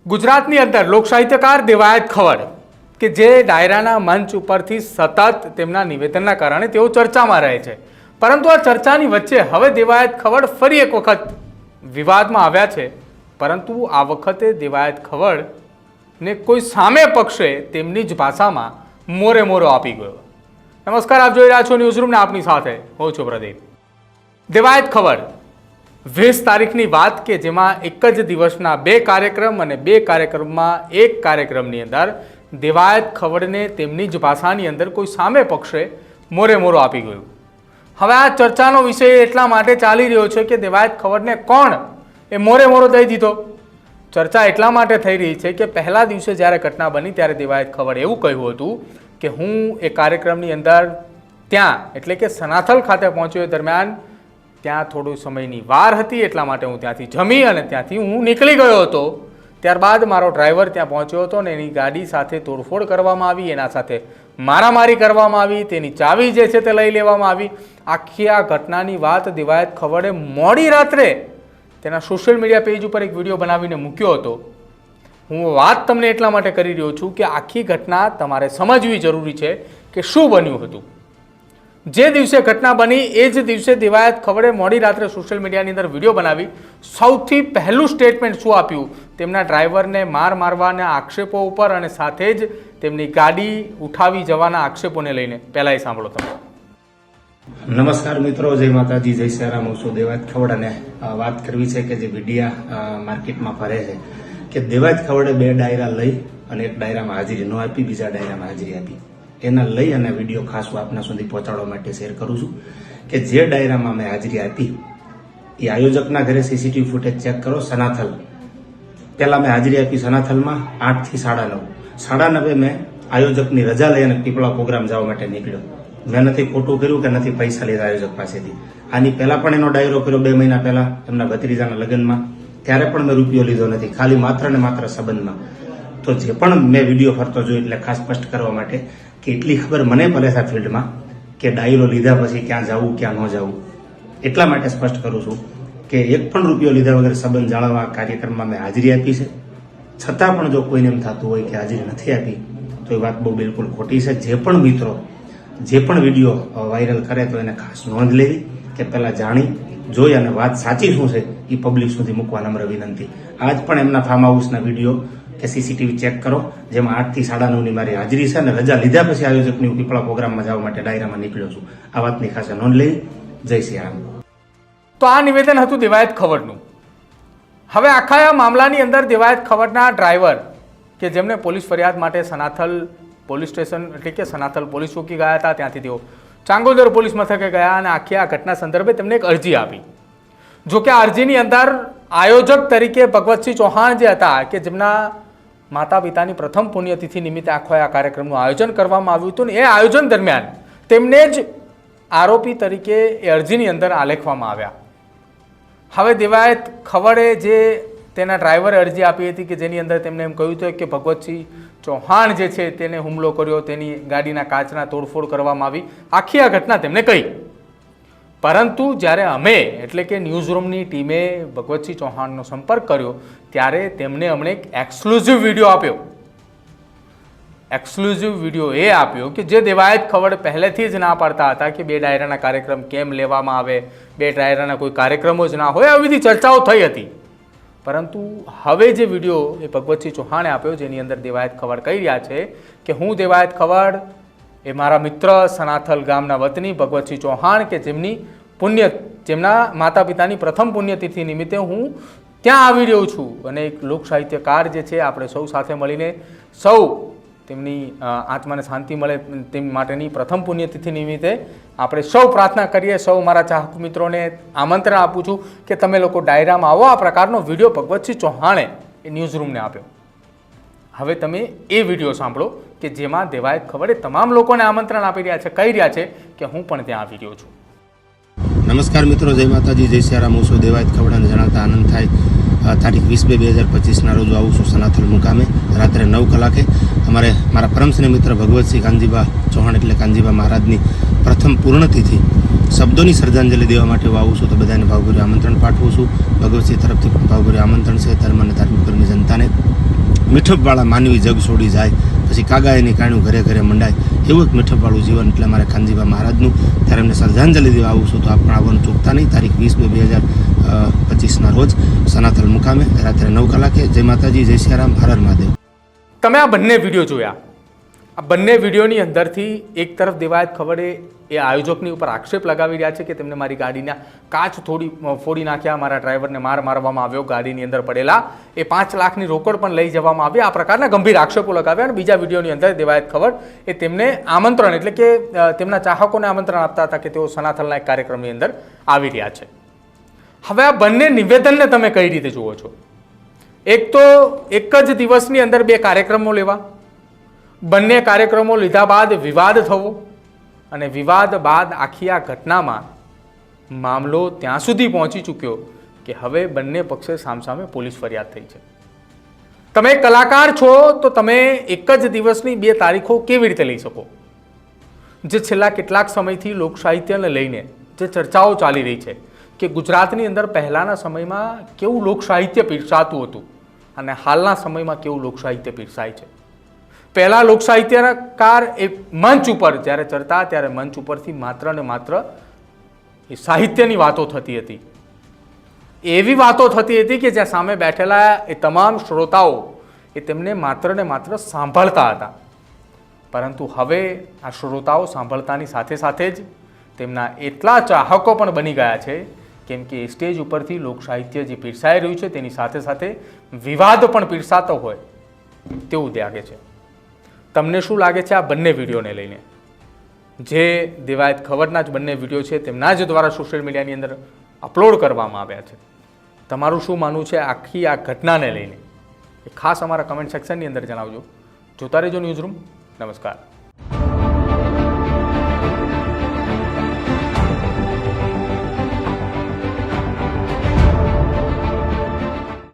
ગુજરાતની અંદર લોકસાહિત્યકાર દેવાયત ખવડ કે જે ડાયરાના મંચ ઉપરથી સતત તેમના નિવેદનના કારણે તેઓ ચર્ચામાં રહે છે, પરંતુ આ ચર્ચાની વચ્ચે હવે દેવાયત ખવડ ફરી એક વખત વિવાદમાં આવ્યા છે. પરંતુ આ વખતે દેવાયત ખવડને કોઈ સામે પક્ષે તેમની જ ભાષામાં મોરે મોરો આપી ગયો. નમસ્કાર, આપ જોઈ રહ્યા છો ન્યૂઝરૂમને, આપની સાથે હું છું પ્રદીપ. દેવાયત ખવડ 20 તારીખની વાત કે જેમાં એક જ દિવસના 2 કાર્યક્રમ અને 2 કાર્યક્રમમાં એક કાર્યક્રમની અંદર દેવાયત ખવડને તેમની જ ભાષાની અંદર કોઈ સામે પક્ષે મોરે મોરો આપી ગયું. હવે આ ચર્ચાનો વિષય એટલા માટે ચાલી રહ્યો છે કે દેવાયત ખવડને કોણ એ મોરે મોરો દઈ દીધો. ચર્ચા એટલા માટે થઈ રહી છે કે પહેલા દિવસે જ્યારે ઘટના બની ત્યારે દેવાયત ખવડ એવું કહ્યું હતું કે હું એ કાર્યક્રમની અંદર ત્યાં એટલે કે સનાથલ ખાતે પહોંચ્યો દરમિયાન ત્યાં થોડો સમયની વાર હતી, એટલા માટે હું ત્યાંથી જમી અને ત્યાંથી હું નીકળી ગયો હતો. ત્યારબાદ મારો ડ્રાઈવર ત્યાં પહોંચ્યો હતો અને એની ગાડી સાથે તોડફોડ કરવામાં આવી, એના સાથે મારામારી કરવામાં આવી, તેની ચાવી જે છે તે લઈ લેવામાં આવી. આખી આ ઘટનાની વાત દેવાયત ખવડે મોડી રાત્રે તેના સોશિયલ મીડિયા પેજ ઉપર એક વિડીયો બનાવીને મૂક્યો હતો. હું વાત તમને એટલા માટે કરી રહ્યો છું કે આખી ઘટના તમારે સમજવી જરૂરી છે કે શું બન્યું હતું. જે દિવસે ઘટના બની એ જ દિવસે દેવાયત ખવડે મોડી રાત્રે સોશિયલ મીડિયાની અંદર વિડીયો બનાવી સૌથી પહેલું સ્ટેટમેન્ટ શું આપ્યું, તેમના ડ્રાઈવરને મારવાના આક્ષેપો ઉપર અને સાથે જ તેમની ગાડી ઉઠાવી જવાના આક્ષેપોને લઈને. પહેલાં એ સાંભળો તમે. નમસ્કાર મિત્રો, જય માતાજી, જય શ્રીરામ. હું છું દેવાયત ખવડ અને વાત કરવી છે કે જે મીડિયા માર્કેટમાં ફરે છે કે દેવાયત ખવડે 2 ડાયરા લઈ અને એક ડાયરામાં હાજરી ન આપી, બીજા ડાયરામાં હાજરી આપી. એના લઈ અને વિડીયો ખાસ હું આપના સુધી પહોંચાડવા માટે શેર કરું છું કે જે ડાયરામાં મેં હાજરી આપી એ આયોજકના ઘરે સીસીટીવી ફૂટેજ ચેક કરો. સનાથલ પહેલા મેં હાજરી આપી સનાથલમાં 8 થી 9:30. 9:30 મેં આયોજકની રજા લઈ અને પીપળા પ્રોગ્રામ જવા માટે નીકળ્યો. મેં નથી ખોટું કર્યું કે નથી પૈસા લીધા આયોજક પાસેથી. આની પહેલા પણ એનો ડાયરો કર્યો 2 મહિના પહેલા એમના ભત્રીજાના લગ્નમાં, ત્યારે પણ મેં રૂપિયો લીધો નથી, ખાલી માત્ર ને માત્ર સંબંધમાં. તો જે પણ મેં વિડીયો ફરતો જોયો એટલે ખાસ સ્પષ્ટ કરવા માટે કે એટલી ખબર મને પડે છે ફિલ્ડમાં કે ડાયરો લીધા પછી ક્યાં જવું ક્યાં ન જવું. એટલા માટે સ્પષ્ટ કરું છું કે એક પણ રૂપિયો લીધા વગર સંબંધ જાળવવા કાર્યક્રમમાં મેં હાજરી આપી છે. છતાં પણ જો કોઈને એમ થતું હોય કે હાજરી નથી આપી તો એ વાત બહુ બિલકુલ ખોટી છે. જે પણ મિત્રો જે પણ વિડીયો વાયરલ કરે તો એને ખાસ નોંધ લેવી કે પહેલાં જાણી જોઈ અને વાત સાચી શું છે એ પબ્લિક સુધી મૂકવા નમ્ર વિનંતી. આજ પણ એમના ફાર્મ હાઉસના વિડીયો કે સીસીટીવી ચેક કરો જેમાં 8 થી 9:30ની મારી હાજરી છે અને રજા લીધા પછી આયોજકની પીપળા પ્રોગ્રામમાં જવા માટે ડાયરામાં નીકળ્યો છું. આ વાતની ખાસ નોંધ લઈ. જય શ્રી રામ. તો આ નિવેદન હતું દેવાયત ખવડનું. હવે આખા આ મામલાની અંદર દેવાયત ખવડના ડ્રાઈવર કે જેમને પોલીસ ફરિયાદ માટે સનાથલ પોલીસ સ્ટેશન એટલે કે સનાથલ પોલીસ ચોકી ગયા હતા, ત્યાંથી તેઓ ચાંગોદર પોલીસ મથકે ગયા અને આખી આ ઘટના સંદર્ભે તેમને એક અરજી આપી. જોકે આ અરજીની અંદર આયોજક તરીકે ભગવતસિંહ ચૌહાણ જે હતા કે જેમના માતા પિતાની પ્રથમ પુણ્યતિથિ નિમિત્તે આખો આ કાર્યક્રમનું આયોજન કરવામાં આવ્યું હતું ને એ આયોજન દરમિયાન તેમને જ આરોપી તરીકે એ અરજીની અંદર આલેખવામાં આવ્યા. હવે દેવાયત ખવડે જે તેના ડ્રાઈવરે અરજી આપી હતી કે જેની અંદર તેમણે એમ કહ્યું હતું કે ભગવતસિંહ ચૌહાણ જે છે તેને હુમલો કર્યો, તેની ગાડીના કાચના તોડફોડ કરવામાં આવી, આખી આ ઘટના તેમને કહી. પરંતુ જ્યારે અમે એટલે કે ન્યૂઝરૂમની ટીમે ભગવતસિંહ ચૌહાણનો સંપર્ક કર્યો ત્યારે તેમણે અમને એક એક્સક્લુઝિવ વિડીયો આપ્યો. એક્સક્લુઝિવ વિડીયો એ આપ્યો કે જે દેવાયત ખવડ પહેલેથી જ ના પાડતા હતા કે 2 ડાયરાના કાર્યક્રમ કેમ લેવામાં આવે, 2 ડાયરાના કોઈ કાર્યક્રમો જ ના હોય, આવી બધી ચર્ચાઓ થઈ હતી. પરંતુ હવે જે વિડીયો એ ભગવતસિંહ ચૌહાણે આપ્યો જેની અંદર દેવાયત ખવડ કહી રહ્યા છે કે હું દેવાયત ખવડ એ મારા મિત્ર સનાથલ ગામના વતની ભગવતસિંહ ચૌહાણ કે જેમના માતા પિતાની પ્રથમ પુણ્યતિથિ નિમિત્તે હું ત્યાં આવી રહ્યો છું અને એક લોક સાહિત્યકાર જે છે આપણે સૌ સાથે મળીને સૌ તેમની આત્માને શાંતિ મળે તેમ માટેની પ્રથમ પુણ્યતિથિ નિમિત્તે આપણે સૌ પ્રાર્થના કરીએ. સૌ મારા ચાહક મિત્રોને આમંત્રણ આપું છું કે તમે લોકો ડાયરામાં આવો. આ પ્રકારનો વિડીયો ભગવતસિંહ ચૌહાણે એ ન્યૂઝરૂમને આપ્યો. હવે તમે એ વિડીયો સાંભળો કે જેમાં દેવાયત ખવડે તમામ લોકોને આમંત્રણ આપી રહ્યા છે, કહી રહ્યા છે કે હું પણ ત્યાં આવી રહ્યો છું. નમસ્કાર મિત્રો, જય માતાજી, જય શ્રીરામ. હું છું દેવાયત ખવડાને જણાવતા આનંદ થાય. તારીખ 20/2/2025ના રોજ આવું છું સનાથલ મુકામે રાત્રે 9 કલાકે. મારા પરમસ્નેહ મિત્ર ભગવતસિંહ કાનજીબા ચૌહાણ એટલે કાનજીબા મહારાજની પ્રથમ પૂર્ણતિથિ શબ્દોની શ્રદ્ધાંજલિ દેવા માટે હું આવું છું. તો બધાને ભાવભર્યું આમંત્રણ પાઠવું છું. ભગવતસિંહ તરફથી ભાવભર્યું આમંત્રણ છે ધર્મ અને ધાર્મિક જનતાને. મીઠપવાળા માનવી જગ છોડી જાય, પછી કાગાયની કાણું ઘરે ઘરે મંડાય, એવું એક મીઠપવાળું જીવન. એટલે મારે કાનજીભા મહારાજનું ત્યારે એમને શ્રદ્ધાંજલિ દેવા આવું છું, તો આપ પણ આવવાનું ચૂકતા નહીં. તારીખ 20/2/2025 રોજ સનાથલ મુકામે રાત્રે 9 કલાકે. જય માતાજી, જય સિયારામ, હર હર મહાદેવ. તમે આ બંને વિડીયો જોયા. આ બંને વિડીયોની અંદરથી એક તરફ દેવાયત ખવડે એ આયોજકની ઉપર આક્ષેપ લગાવી રહ્યા છે કે તેમને મારી ગાડીના કાચ ફોડી નાખ્યા, મારા ડ્રાઈવરને મારવામાં આવ્યો, ગાડીની અંદર પડેલા એ 5 લાખની રોકડ પણ લઈ જવામાં આવી. આ પ્રકારના ગંભીર આક્ષેપો લગાવ્યા. અને બીજા વિડીયોની અંદર દેવાયત ખવડ એ તેમને આમંત્રણ એટલે કે તેમના ચાહકોને આમંત્રણ આપતા હતા કે તેઓ સનાથલના એક કાર્યક્રમની અંદર આવી રહ્યા છે. હવે આ બંને નિવેદનને તમે કઈ રીતે જુઓ છો? એક તો એક જ દિવસની અંદર 2 કાર્યક્રમો લેવા, બંને કાર્યક્રમો લીધા બાદ વિવાદ થવો, અને વિવાદ બાદ આખી આ ઘટનામાં મામલો ત્યાં સુધી પહોંચી ચૂક્યો કે હવે બંને પક્ષે સામસામે પોલીસ ફરિયાદ થઈ છે. તમે કલાકાર છો તો તમે એક જ દિવસની 2 તારીખો કેવી રીતે લઈ શકો? જે છેલ્લા કેટલાક સમયથી લોક સાહિત્યને લઈને જે ચર્ચાઓ ચાલી રહી છે કે ગુજરાતની અંદર પહેલાંના સમયમાં કેવું લોક સાહિત્ય પીરસાતું હતું અને હાલના સમયમાં કેવું લોક સાહિત્ય પીરસાય છે. પહેલાં લોક સાહિત્યકાર એ મંચ ઉપર જ્યારે ચડતા ત્યારે મંચ ઉપરથી માત્ર ને માત્ર એ સાહિત્યની વાતો થતી હતી, એવી વાતો થતી હતી કે જ્યાં સામે બેઠેલા એ તમામ શ્રોતાઓ એ તેમને માત્ર ને માત્ર સાંભળતા હતા. પરંતુ હવે આ શ્રોતાઓ સાંભળતાની સાથે સાથે જ તેમના એટલા ચાહકો પણ બની ગયા છે કેમ કે સ્ટેજ ઉપરથી લોક સાહિત્ય જે પીરસાઈ રહ્યું છે તેની સાથે સાથે વિવાદ પણ પીરસાતો હોય તેવું લાગે છે. તમને શું લાગે છે આ બંને વિડીયોને લઈને? જે દેવાયત ખવડના જ બંને વિડીયો છે તેમના જ દ્વારા સોશિયલ મીડિયાની અંદર અપલોડ કરવામાં આવ્યા છે. તમારું શું માનવું છે આખી આ ઘટનાને લઈને એ ખાસ અમારા કમેન્ટ સેક્શનની અંદર જણાવજો. જોતા રહેજો ન્યૂઝરૂમ. નમસ્કાર.